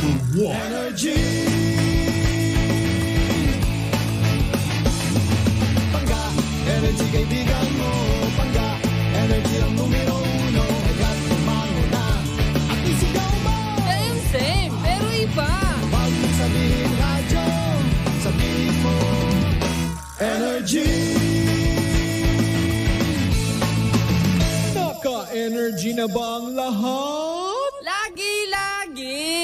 Energy. Pangga, energy kaibigan mo. Pangga, energy ang numero uno. Kaya't tumango na at isigaw mo. Same, pero iba. Pag sabihin radyo, sabihin mo energy. Naka-energy na ba ang lahat? Lagi-lagi.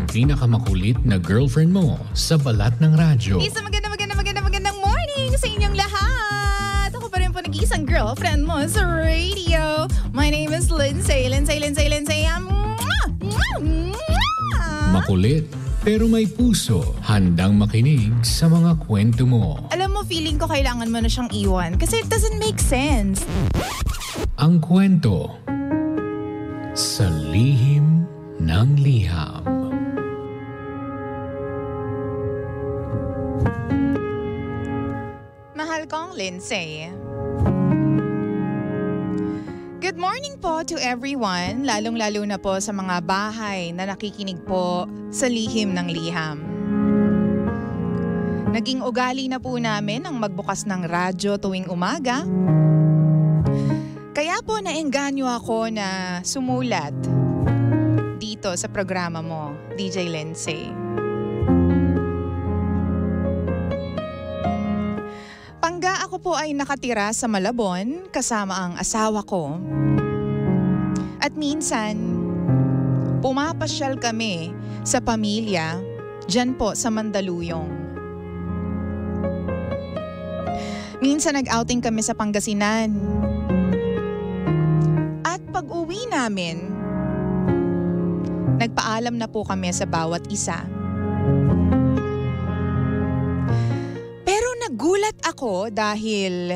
Pinakamakulit na girlfriend mo sa balat ng radyo. Isa magandang morning sa inyong lahat. Ako pa rin po nag-iisang girlfriend mo sa radio. My name is Lindsay. Makulit pero may puso. Handang makinig sa mga kwento mo. Alam mo, feeling ko kailangan mo na siyang iwan kasi it doesn't make sense. Ang kwento sa lihim ng liham. Mahal kong Lindsay. Good morning po to everyone, lalong-lalo na po sa mga bahay na nakikinig po sa lihim ng liham. Naging ugali na po namin ang magbukas ng radyo tuwing umaga. Kaya po naengganyo ako na sumulat dito sa programa mo, DJ Lindsay. Pangga ako po ay nakatira sa Malabon kasama ang asawa ko. At minsan, pumapasyal kami sa pamilya dyan po sa Mandaluyong. Minsan nag-outing kami sa Pangasinan. At pag-uwi namin, nagpaalam na po kami sa bawat isa. Nagulat ako dahil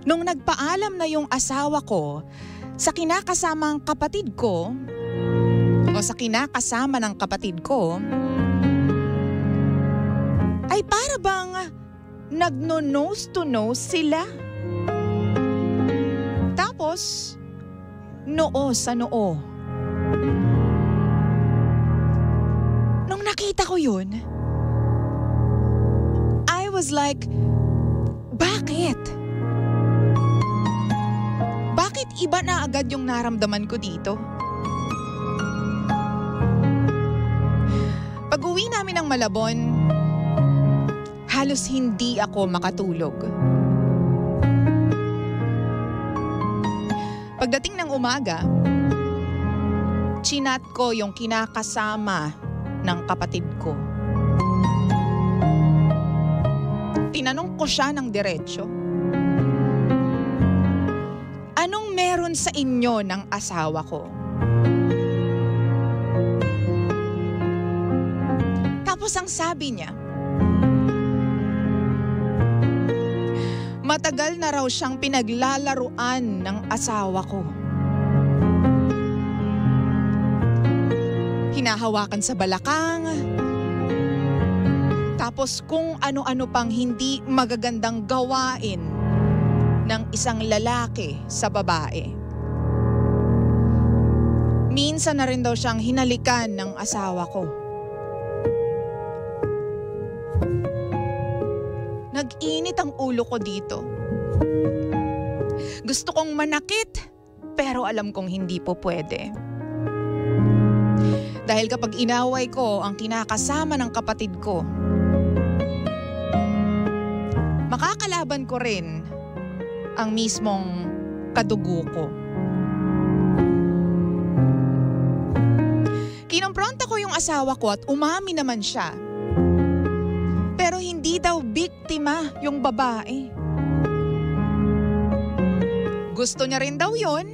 nung nagpaalam na yung asawa ko sa kinakasamang kapatid ko o sa kinakasama ng kapatid ko, ay para bang nagno-nose to nose sila. Tapos, noo sa noo. Nung nakita ko yun, I was like, bakit? Bakit iba na agad yung naramdaman ko dito? Pag-uwi namin ng Malabon, halos hindi ako makatulog. Pagdating ng umaga, chinat ko yung kinakasama ng kapatid ko. Tinanong ko siya ng diretsyo. Anong meron sa inyo ng asawa ko? Tapos ang sabi niya, matagal na raw siyang pinaglalaruan ng asawa ko. Hinahawakan sa balakang, tapos kung ano-ano pang hindi magagandang gawain ng isang lalaki sa babae. Minsan na rin daw siyang hinalikan ng asawa ko. Nag-init ang ulo ko dito. Gusto kong manakit, pero alam kong hindi po pwede. Dahil kapag inaway ko ang kinakasama ng kapatid ko, makakalaban ko rin ang mismong kadugo ko. Kinompronta ko yung asawa ko at umami naman siya. Pero hindi daw biktima yung babae. Gusto niya rin daw yun.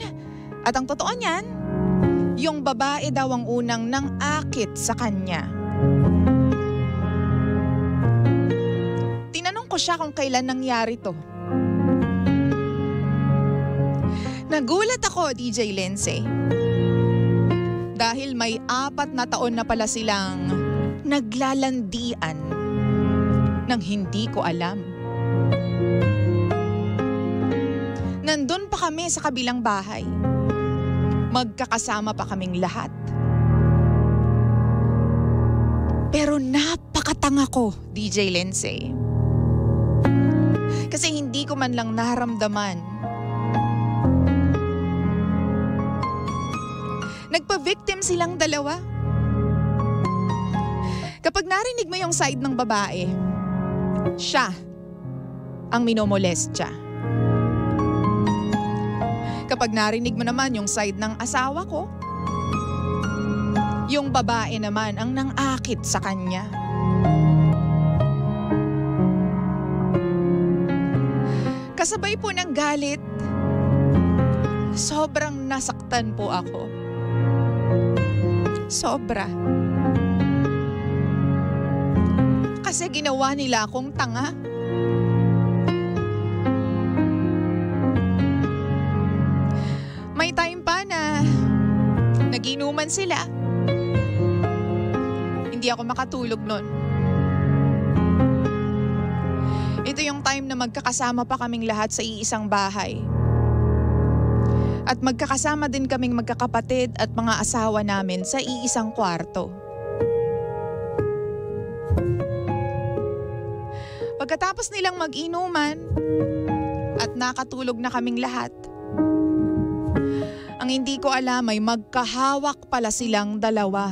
At ang totoo niyan, yung babae daw ang unang nang-akit sa kanya. Tinanong ko siya kung kailan nangyari to. Nagulat ako, DJ Lindsay. Dahil may 4 na taon na pala silang naglalandian nang hindi ko alam. Nandun pa kami sa kabilang bahay. magkakasama pa kaming lahat. Pero napakatanga ko, DJ Lindsay. Kasi hindi ko man lang naramdaman. Nagpa-victim silang dalawa. Kapag narinig mo yung side ng babae, siya ang minomolestya. Kapag narinig mo naman yung side ng asawa ko, yung babae naman ang nang-akit sa kanya. Kasabay po ng galit, sobrang nasaktan po ako. Sobra. Kasi ginawa nila akong tanga. May time pa na naginuman sila. Hindi ako makatulog nun. Ito yung time na magkakasama pa kaming lahat sa iisang bahay. At magkakasama din kaming magkakapatid at mga asawa namin sa iisang kwarto. Pagkatapos nilang mag-inuman at nakatulog na kaming lahat, ang hindi ko alam ay magkahawak pala silang dalawa.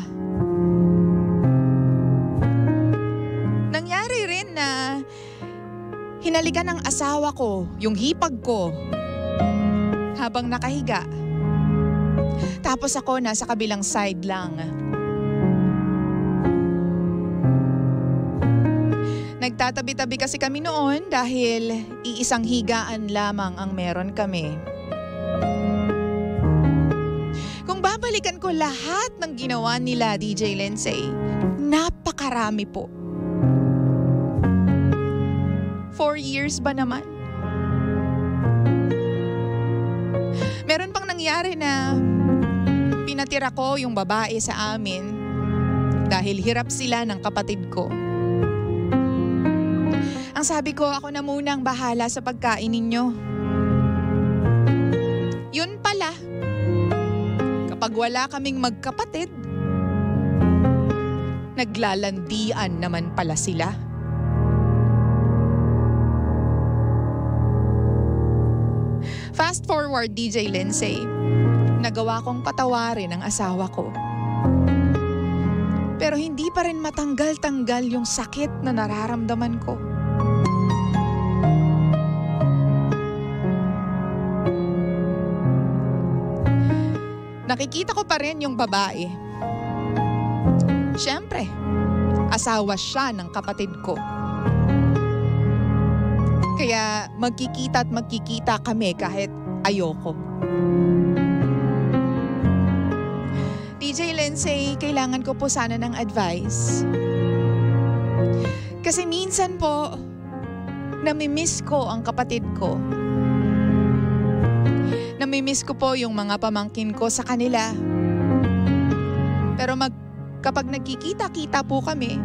Nangyari rin na hinalikan ng asawa ko yung hipag ko habang nakahiga. Tapos ako nasa kabilang side lang. Nagtatabi-tabi kasi kami noon dahil iisang higaan lamang ang meron kami. Kung babalikan ko lahat ng ginawa nila, DJ Lindsay, napakarami po. 4 years ba naman? Meron pang nangyari na pinatira ko yung babae sa amin dahil hirap sila ng kapatid ko. Ang sabi ko, ako na munang bahala sa pagkain ninyo. Yun pala, kapag wala kaming magkapatid, naglalandian naman pala sila. Fast forward, DJ Lindsay, nagawa kong patawarin ang asawa ko. Pero hindi pa rin matanggal-tanggal yung sakit na nararamdaman ko. Nakikita ko pa rin yung babae. Siyempre, asawa siya ng kapatid ko. Kaya magkikita at magkikita kami kahit ayoko. DJ Lindsay, kailangan ko po sana ng advice. Kasi minsan po, namimiss ko ang kapatid ko. Namimiss ko po yung mga pamangkin ko sa kanila. Pero kapag nagkikita-kita po kami,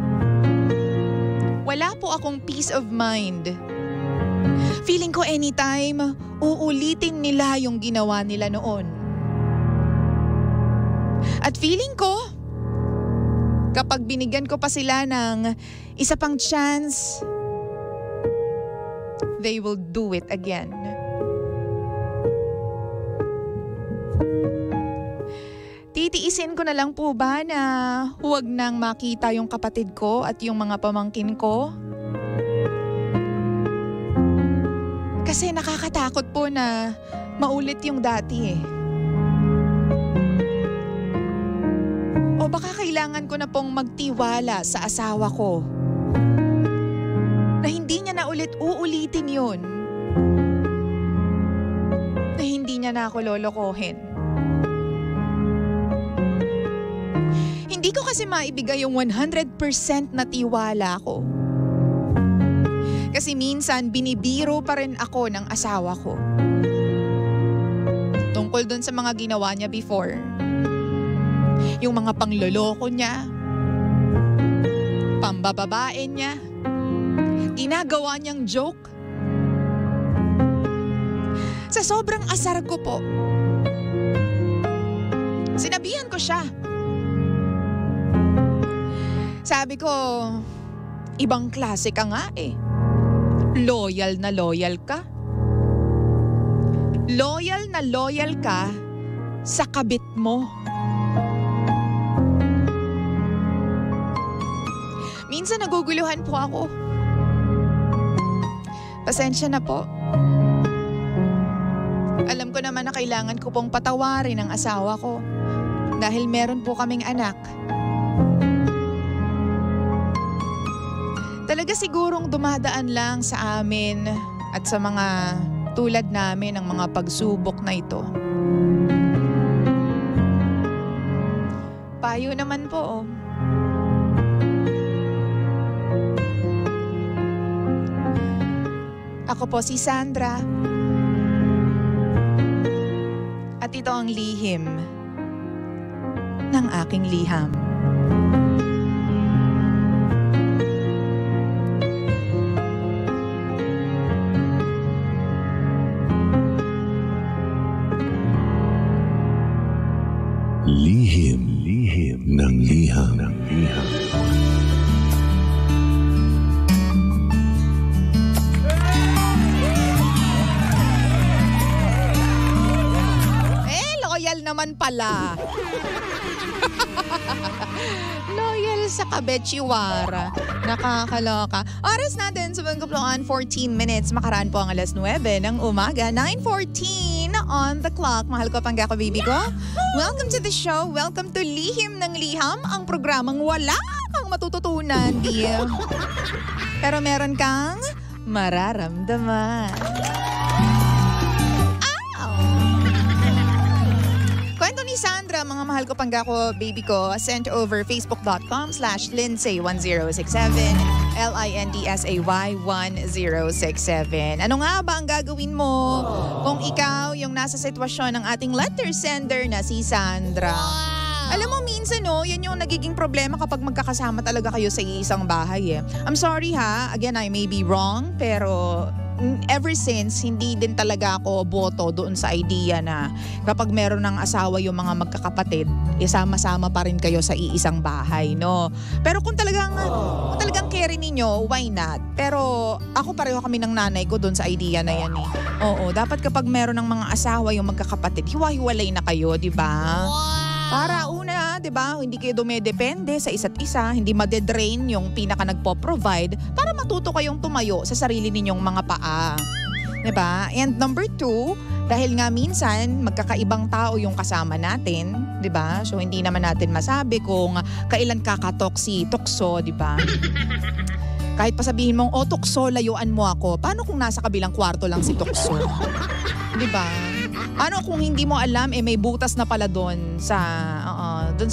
wala po akong peace of mind. Feeling ko anytime, uulitin nila yung ginawa nila noon. At feeling ko, kapag binigyan ko pa sila ng isa pang chance, they will do it again. Titiisin ko na lang po ba na huwag nang makita yung kapatid ko at yung mga pamangkin ko? Kasi nakakatakot po na maulit yung dati eh. O baka kailangan ko na pong magtiwala sa asawa ko na hindi niya na ulit uulitin yun. Na hindi niya na ako lolokohin. Hindi ko kasi maibigay yung 100% na tiwala ko. Kasi minsan binibiro pa rin ako ng asawa ko. Tungkol dun sa mga ginawa niya before. Yung mga pangloloko niya, pambababae niya, ginagawa niyang joke. Sa sobrang asar ko po, Sinabihan ko siya. Sabi ko, ibang klase ka nga eh. Loyal na loyal ka. Loyal na loyal ka sa kabit mo. Minsan naguguluhan po ako. Pasensya na po. Alam ko naman na kailangan ko pong patawarin ang asawa ko dahil meron po kaming anak. Talaga sigurong dumadaan lang sa amin at sa mga tulad namin ang mga pagsubok na ito. Payo naman po. Ako po si Sandra. At ito ang lihim ng aking liham. Lihim ng liham. Loyal naman pala. Loyal sa kabechiwara. Nakakaloka. Oras natin sa Bangkaploan, 14 minutes. Makaraan po ang alas 9 ng umaga. 9:14 on the clock. Mahal ko, Pangga ko, baby ko. Welcome to the show. Welcome to Lihim ng Liham. Ang programang wala kang matututunan, dear. Pero meron kang mararamdaman. Kwento ni Sandra, mga mahal ko, Pangga ko, baby ko, sent over facebook.com/Lindsay1067, LINDSAY1067. Ano nga ba ang gagawin mo kung ikaw yung nasa sitwasyon ng ating letter sender na si Sandra? Alam mo, minsan yan yung nagiging problema kapag magkakasama talaga kayo sa isang bahay eh. I'm sorry ha, again, I may be wrong, pero ever since, hindi din talaga ako boto doon sa idea na kapag meron ng asawa yung mga magkakapatid, isama-sama pa rin kayo sa iisang bahay, no? Pero kung talagang carry ninyo, why not? Pero ako pareho kami ng nanay ko doon sa idea na yan eh. Oo, dapat kapag meron ng mga asawa yung magkakapatid, hiwa-hiwalay na kayo, di ba? Para una, 'di ba, hindi kayo dumedepende sa isa't isa, hindi madedrain yung pinaka nagpo-provide para matuto kayong tumayo sa sarili ninyong mga paa. 'Di ba? And number 2, dahil nga minsan magkakaibang tao yung kasama natin, 'di ba? So hindi naman natin masabi kung kailan kakatok si Tukso, 'di ba? Kahit pa sabihin mong, Tukso, layuan mo ako. Paano kung nasa kabilang kwarto lang si Tukso? 'Di ba? Ano kung hindi mo alam, may butas na pala doon sa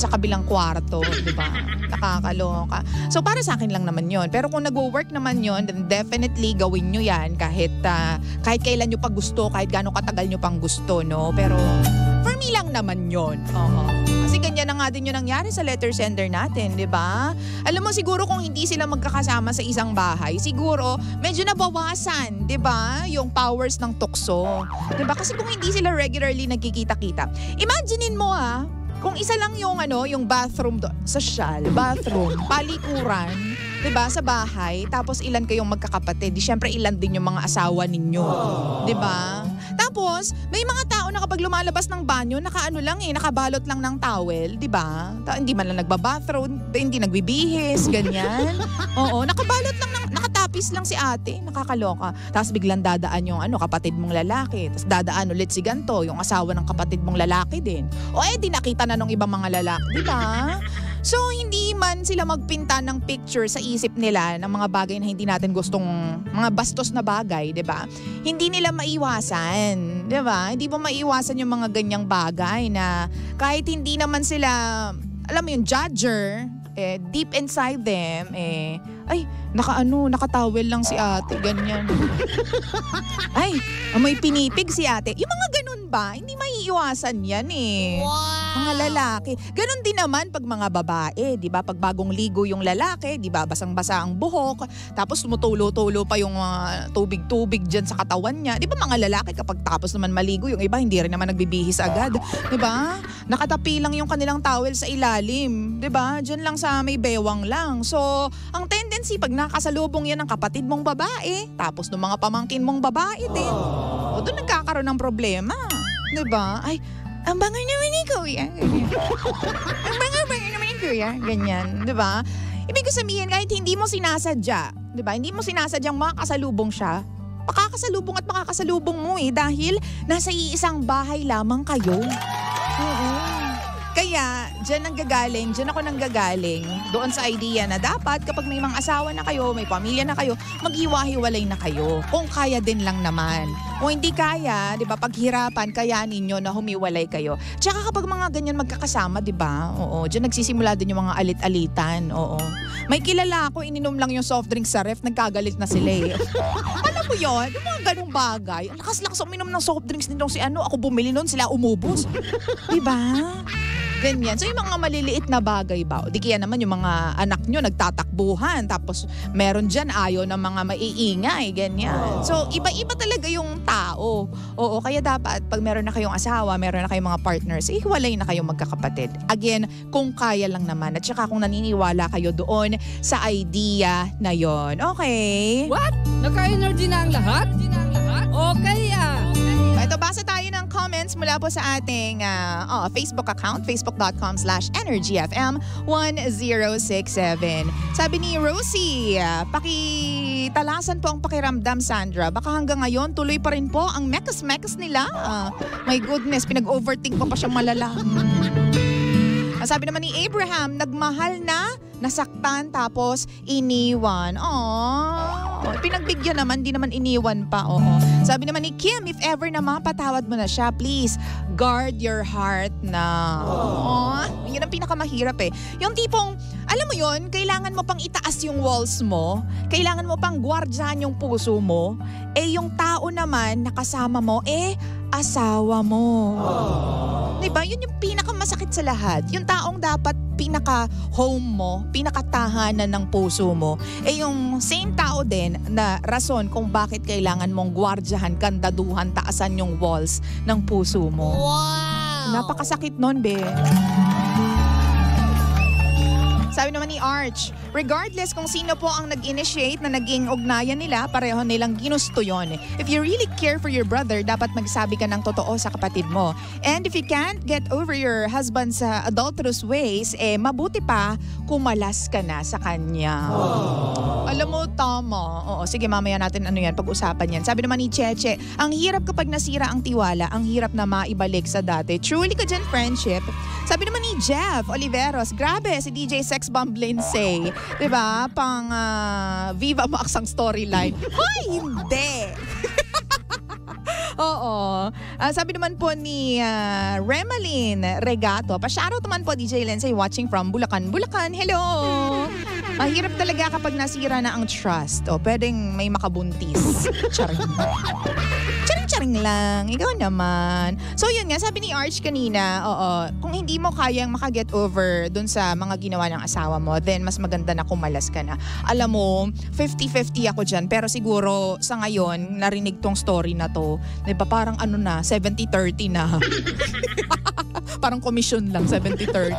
kabilang kwarto, di ba? Nakakaloka. So para sa akin lang naman yon. Pero kung nagwo-work naman yon, then definitely gawin nyo yan kahit kailan nyo pa gusto, kahit gaano katagal nyo pang gusto, no? Pero for me lang naman yon. Kasi ganyan na nga din yung nangyari sa letter sender natin, di ba? Alam mo, siguro kung hindi sila magkakasama sa isang bahay, siguro medyo nabawasan, di ba? Yung powers ng tukso. Di ba? Kasi kung hindi sila regularly nagkikita-kita, imaginein mo kung isa lang yung bathroom bathroom, palikuran, 'di ba, sa bahay, tapos ilan kayong magkakapatid, di syempre ilan din yung mga asawa ninyo, 'di ba? Tapos may mga tao na kapag lumalabas ng banyo, nakabalot lang ng towel, 'di ba? Hindi man lang nagba-bathroom, hindi nagbibihis, ganyan. Oo, nakabalot lang nakatapis lang si ate, nakakaloka. Tapos biglang dadaan yung kapatid mong lalaki, tapos dadaan ulit si ganto, yung asawa ng kapatid mong lalaki din. O di nakita na ng ibang mga lalaki, 'di ba? So, hindi man sila magpinta ng picture sa isip nila ng mga bagay na hindi natin gustong, mga bastos na bagay, 'di ba? Hindi nila maiwasan, 'di ba? Hindi mo maiwasan yung mga ganyang bagay na kahit hindi naman sila, alam mo yung judger, deep inside them, nakatawel lang si ate, ganyan. Ay, may pinipig si ate. Yung mga ganun ba? Hindi maiiwasan yan eh. Wow! Mga lalaki. Ganon din naman pag mga babae, di ba? Pag bagong ligo yung lalaki, di ba? Basang-basa ang buhok, tapos tumutulo-tulo pa yung tubig-tubig dyan sa katawan niya. Di ba mga lalaki kapag tapos naman maligo, yung iba hindi rin naman nagbibihis agad. Di ba? Nakatapi lang yung kanilang towel sa ilalim. Di ba? Dyan lang sa may bewang lang. So, ang tendency pag nakasalubong yan ng kapatid mong babae, tapos ng mga pamangkin mong babae din, o doon nagkakaroon ng problema. Di ba? Ay, ang bango naman ni Kuya. Ang bango naman ni Kuya. Ganyan, di ba? Ibig ko sabihin, kahit hindi mo sinasadya, di ba? Hindi mo sinasadyang makakasalubong siya, makakasalubong at makakasalubong mo dahil nasa iisang bahay lamang kayo. Oo. Kaya, dyan ako nanggagaling doon sa idea na dapat kapag may mga asawa na kayo, may pamilya na kayo, maghiwa-hiwalay na kayo. Kung kaya din lang naman. Kung hindi kaya, di ba, paghirapan, kaya ninyo na humiwalay kayo. Tsaka kapag mga ganyan magkakasama, di ba, oo, dyan nagsisimula din yung mga alit-alitan, oo. May kilala ako, ininom lang yung soft drink sa ref, nagkagalit na sila Alam mo yun? Yung mga ganung bagay. Ang lakas-lakas uminom ng soft drinks nitong si ako bumili nun, sila umubos. Di ba? Ganyan. So yung mga maliliit na bagay ba? O di kaya naman yung mga anak nyo nagtatakbuhan. Tapos meron dyan ayaw ng mga maiingay. Ganyan. So iba-iba talaga yung tao. Oo, kaya dapat pag meron na kayong asawa, meron na kayong mga partners, hiwalay na kayong magkakapatid. Again, kung kaya lang naman. At saka kung naniniwala kayo doon sa idea na yon. Okay? What? Naka-energy na ang lahat? Okay Ito, basa tayo ng comments mula po sa ating Facebook account, facebook.com/energyfm1067. Sabi ni Rosie, pakitalasan po ang pakiramdam, Sandra. Baka hanggang ngayon, tuloy pa rin po ang mekas-mekas nila. My goodness, pinag-overthink pa siyang malala. Sabi naman ni Abraham, nagmahal na, nasaktan, tapos iniwan. Pinagbigyan naman, di naman iniwan pa. Sabi naman ni Kim, if ever na mapatawad mo na siya, please, guard your heart na. Yun ang pinakamahirap Yung tipong, alam mo yun, kailangan mo pang itaas yung walls mo, kailangan mo pang gwardyahan yung puso mo, yung tao naman nakasama mo, asawa mo. Diba? Yun yung pinakamasakit sa lahat. Yung taong dapat pinaka-home mo, pinakatahanan ng puso mo, yung same tao din na rason kung bakit kailangan mong gwardyahan, kandaduhan, taasan yung walls ng puso mo. Wow! Napakasakit nun, be. Sabi naman ni Arch, regardless kung sino po ang nag-initiate na naging ugnayan nila, pareho nilang ginusto yon. If you really care for your brother, dapat magsabi ka ng totoo sa kapatid mo. And if you can't get over your husband's adulterous ways, mabuti pa kumalas ka na sa kanya. Alam mo, tama. Oo, sige, mamaya natin pag-usapan yan. Sabi naman ni Cheche, ang hirap kapag nasira ang tiwala, ang hirap na maibalik sa dati. Truly ka dyan, friendship. Sabi naman ni Jeff Oliveros, grabe, si DJ Sex Bomb Lindsay. Diba? Pang Viva Max ang storyline. Hoy, hindi! Oo. Sabi naman po ni Remaline Regato, pa-shoutout naman po DJ Lindsay watching from Bulacan. Bulacan, hello! Mahirap talaga kapag nasira na ang trust. Pwedeng may makabuntis. Charing. Charing lang. Ikaw naman. So yun nga, sabi ni Arch kanina, kung hindi mo kayang makaget over dun sa mga ginawa ng asawa mo, then mas maganda na kumalas ka na. Alam mo, 50-50 ako dyan. Pero siguro sa ngayon, narinig tong story na to. Diba parang 70-30 na. Parang commission lang, 70-30.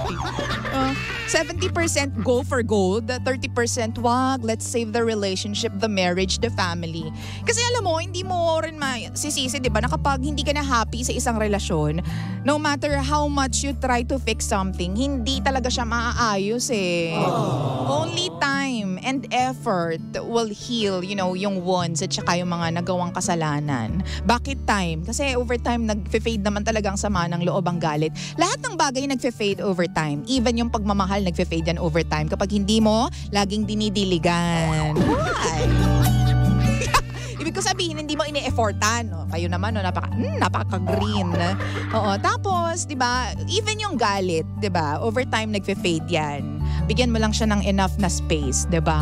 70% go for gold, 30% wag, let's save the relationship, the marriage, the family. Kasi alam mo, hindi mo rin sisisi, di ba, na kapag hindi ka na happy sa isang relasyon, no matter how much you try to fix something, hindi talaga siya maaayos Only time and effort will heal, yung wounds at saka yung mga nagawang kasalanan. Bakit time? Kasi over time, nag-fade naman talagang sama ng loob ang galit. Lahat ng bagay nag-fade over time. Even yung pagmamahal, nag-fade yan over time. Kapag hindi mo, laging dinidiligan. Why? Ibig ko sabihin, hindi mo ini-effortan. Kayo naman, napaka-green. Tapos, di ba, even yung galit, di ba, over time nag-fade yan. Bigyan mo lang siya ng enough na space, di ba?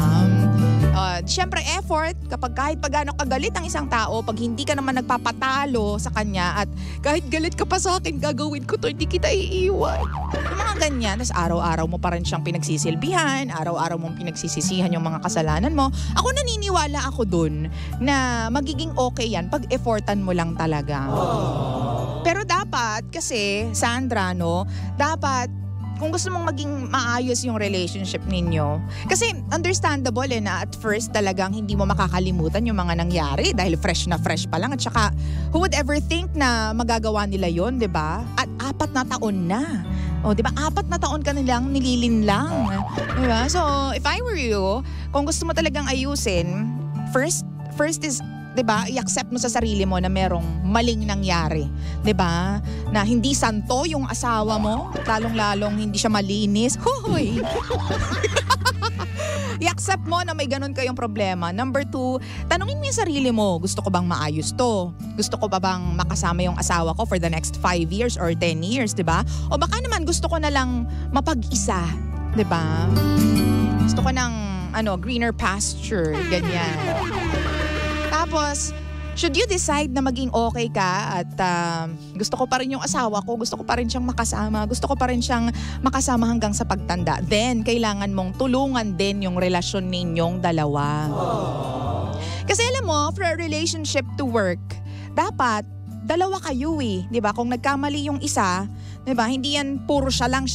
Siyempre effort, kapag kahit pagano kagalit ang isang tao, pag hindi ka naman nagpapatalo sa kanya at kahit galit ka pa sa akin, gagawin ko to, hindi kita iiwan. Yung mga ganyan, tapos araw-araw mo pa rin siyang pinagsisilbihan, araw-araw mong pinagsisisihan yung mga kasalanan mo. Ako naniniwala ako dun na magiging okay yan pag effortan mo lang talaga. Pero dapat, kasi Sandra, no, dapat kung gusto mong maging maayos yung relationship ninyo. Kasi understandable na at first talagang hindi mo makakalimutan yung mga nangyari dahil fresh na fresh pa lang. At saka, who would ever think na magagawa nila yon, di ba? At 4 na taon na. O, di ba? 4 na taon ka nilang nililinlang. Di ba? So, if I were you, kung gusto mo talagang ayusin, first is, 'di ba, i-accept mo sa sarili mo na merong maling nangyari, 'di ba? Na hindi santo yung asawa mo, lalong-lalong hindi siya malinis. Hoy. I-accept mo na may ganun kayong problema. Number 2, tanungin mo yung sarili mo, gusto ko bang maayos to? Gusto ko ba bang makasama yung asawa ko for the next 5 years or 10 years, 'di ba? O baka naman gusto ko na lang mapag-isa, 'di ba? Gusto ko ng greener pasture, ganyan. Tapos, should you decide na maging okay ka at gusto ko pa rin yung asawa ko, gusto ko pa rin siyang makasama, gusto ko pa rin siyang makasama hanggang sa pagtanda, then kailangan mong tulungan din yung relasyon ninyong dalawa. Kasi alam mo, for a relationship to work, dapat dalawa kayo di ba? Kung nagkamali yung isa, di ba? Hindi yan puro siya lang.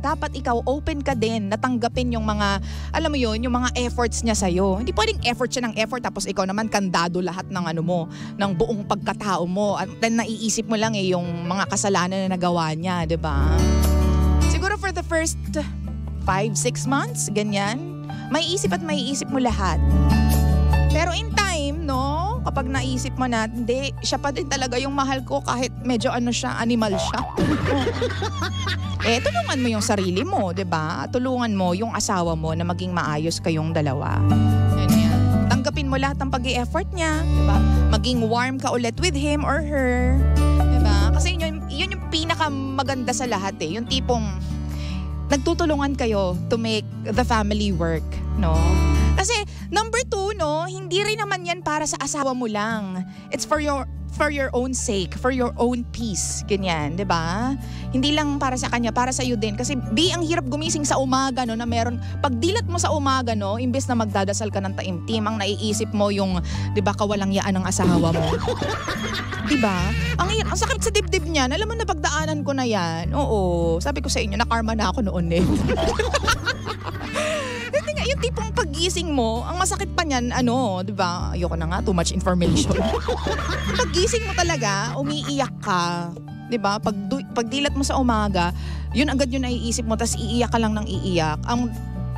Dapat ikaw open ka din, natanggapin yung mga, alam mo yun, yung mga efforts niya sa'yo. Hindi pwedeng effort siya ng effort tapos ikaw naman kandado lahat ng ng buong pagkatao mo. At then naiisip mo lang yung mga kasalanan na nagawa niya, di ba? Siguro for the first 5-6 months, ganyan, maiisip mo lahat. Pero in time, no, kapag naisip mo na, hindi, siya pa din talaga yung mahal ko kahit medyo animal siya. Tulungan mo yung sarili mo, 'di ba? Tulungan mo yung asawa mo na maging maayos kayong dalawa. Yan. Tanggapin mo lahat ng pag-i-effort niya, 'di ba? Maging warm ka ulit with him or her, 'di ba? Kasi yun yung pinakamaganda sa lahat yung tipong nagtutulungan kayo to make the family work, no? Kasi number 2, no, hindi rin naman yan para sa asawa mo lang. It's for your own sake, for your own peace, ganyan, 'di ba? Hindi lang para sa kanya, para sa iyo din. Kasi ang hirap gumising sa umaga, no, na meron pagdilat mo sa umaga, no, imbes na magdadasal ka ng taimtim, ang naiisip mo yung, 'di ba, kawalang yaan ng asawa mo. 'Di ba? Ang sakit sa dibdib niyan. Alam mo na pagdaanan ko na 'yan. Oo, sabi ko sa inyo, na-karma na ako noon eh. Yung tipong paggising mo, ang masakit pa niyan, 'di ba? Ayoko na nga, too much information. Paggising mo talaga, umiiyak ka, 'di ba? Pagdilat mo sa umaga, yun agad yung naiisip mo, tas iiyak ka lang ng iiyak. Ang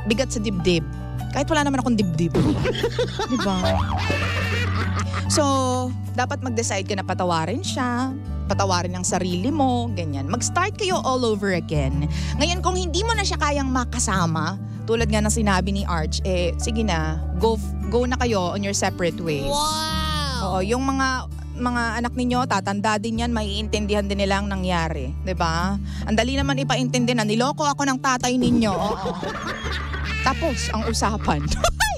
bigat sa dibdib. Kahit wala naman akong dibdib. 'Di ba? So, dapat mag-decide ka na patawarin siya, patawarin ang sarili mo, ganyan. Mag-start kayo all over again. Ngayon, kung hindi mo na siya kayang makasama, tulad nga ng sinabi ni Arch, sige na, go na kayo on your separate ways. Wow! Oo, yung mga anak ninyo, tatanda din yan, maiintindihan din nila ang nangyari. 'Di ba? Ang dali naman ipaintindi na, niloko ako ng tatay ninyo. Oo. Tapos, ang usapan.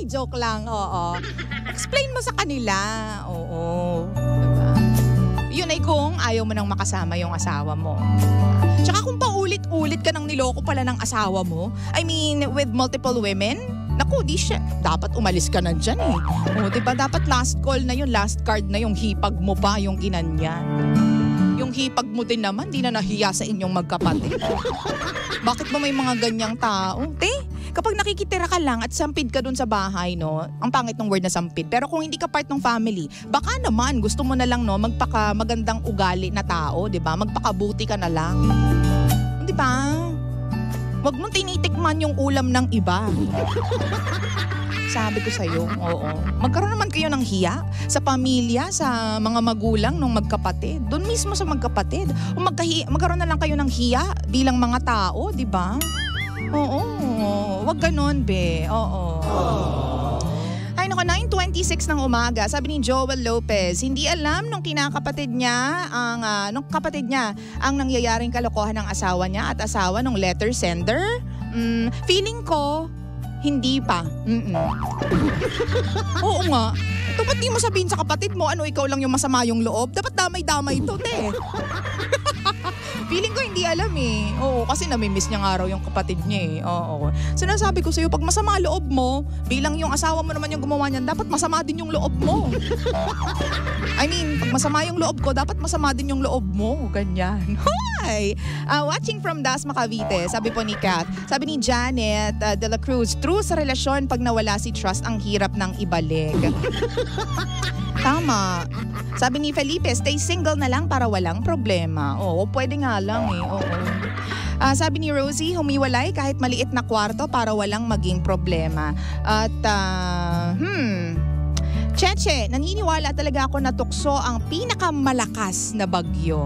Joke lang, oo. Explain mo sa kanila. Oo. Diba? Yun ay kung ayaw mo nang makasama yung asawa mo. Tsaka kung paulit-ulit ka nang niloko pala ng asawa mo, I mean, with multiple women, naku, di siya. Dapat umalis ka na dyan eh. O, diba? Dapat last call na yun, last card na yung hipag mo pa, yung ginanyan. Yung hipag mo din naman, di na nahiya sa inyong magkapatid. Bakit ba may mga ganyang tao? Kapag nakikitira ka lang at sampid ka dun sa bahay, no, ang pangit ng word na sampid. Pero kung hindi ka part ng family, baka naman gusto mo na lang, no, magpaka-magandang ugali na tao, di ba? Magpakabuti ka na lang. Di ba? Huwag mong tinitikman yung ulam ng iba. Sabi ko sa'yo, oo. Magkaroon naman kayo ng hiya sa pamilya, sa mga magulang ng magkapatid. Doon mismo sa magkapatid. O magkaroon na lang kayo ng hiya bilang mga tao, di ba? Oo. Wag ganon, be. Oo. Ay, naku, 9:26 ng umaga. Sabi ni Joel Lopez, hindi alam nung kapatid niya ang nangyayaring kalokohan ng asawa niya at asawa ng letter sender. Feeling ko, Hindi pa. Oo nga. Ito ba't di mo sabihin sa kapatid mo, ano ikaw lang yung masama yung loob? Dapat damay-damay ito, te. Feeling ko hindi alam eh. Oo, kasi namimiss niya nga raw yung kapatid niya eh. Oo. Sinasabi ko sa'yo, pag masama loob mo, bilang yung asawa mo naman yung gumawa niyan, dapat masama din yung loob mo. I mean, pag masama yung loob ko, dapat masama din yung loob mo. Ganyan. Hi! Watching from Dasma, Cavite, sabi po ni Kat. Sabi ni Janet de la Cruz, true sa relasyon, pag nawala si trust, ang hirap ng ibalik. Tama. Sabi ni Felipe, stay single na lang para walang problema. Oo, pwede nga lang eh. Oo. Sabi ni Rosie, humiwalay kahit maliit na kwarto para walang maging problema. At, Cheche, naniniwala talaga ako na tukso ang pinakamalakas na bagyo.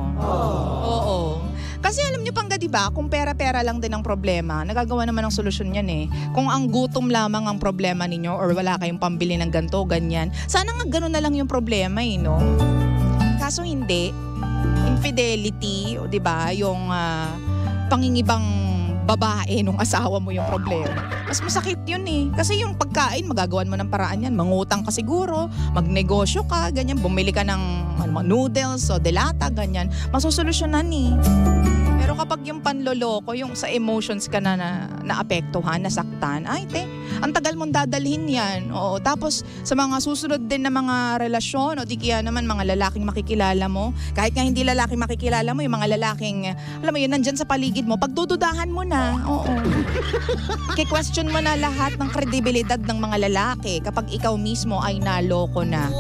Oo. Kasi alam niyo Pangga, diba, kung pera-pera lang din ang problema, nagagawa naman ng solusyon yan eh. Kung ang gutom lamang ang problema ninyo or wala kayong pambili ng ganito, ganyan, sana nga ganun na lang yung problema eh, no? Kaso hindi. Infidelity, diba, yung pangingibang babae nung asawa mo yung problema. Mas masakit yun eh. Kasi yung pagkain, magagawan mo ng paraan yan. Mangutang ka siguro, magnegosyo ka, ganyan. Bumili ka ng noodles o delata, ganyan. Masusolusyonan eh. Pero kapag yung panloloko, yung sa emotions ka na naapektuhan, nasaktan, ay te, ang tagal mong dadalhin yan. Oo. Tapos sa mga susunod din na mga relasyon, o di kaya naman mga lalaking makikilala mo, kahit nga hindi lalaking makikilala mo, yung mga lalaking, alam mo yun, nandyan sa paligid mo, pagdududahan mo na. Oo. Kiki-question mo na lahat ng kredibilidad ng mga lalaki kapag ikaw mismo ay naloko na.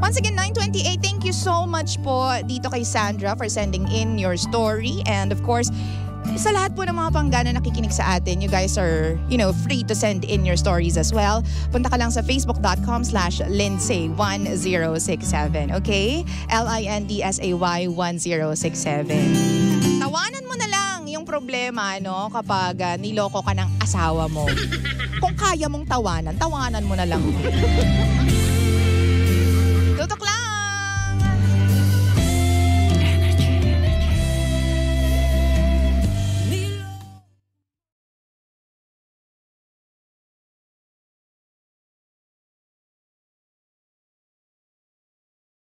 Once again, 9:28, thank you so much po dito kay Sandra for sending in your story. And of course, sa lahat po ng mga panggana nakikinig sa atin, you guys are, free to send in your stories as well. Punta ka lang sa facebook.com/Lindsay1067, okay? LINDSAY 1067. Tawanan mo na lang yung problema, kapag niloko ka ng asawa mo. Kung kaya mong tawanan mo na lang.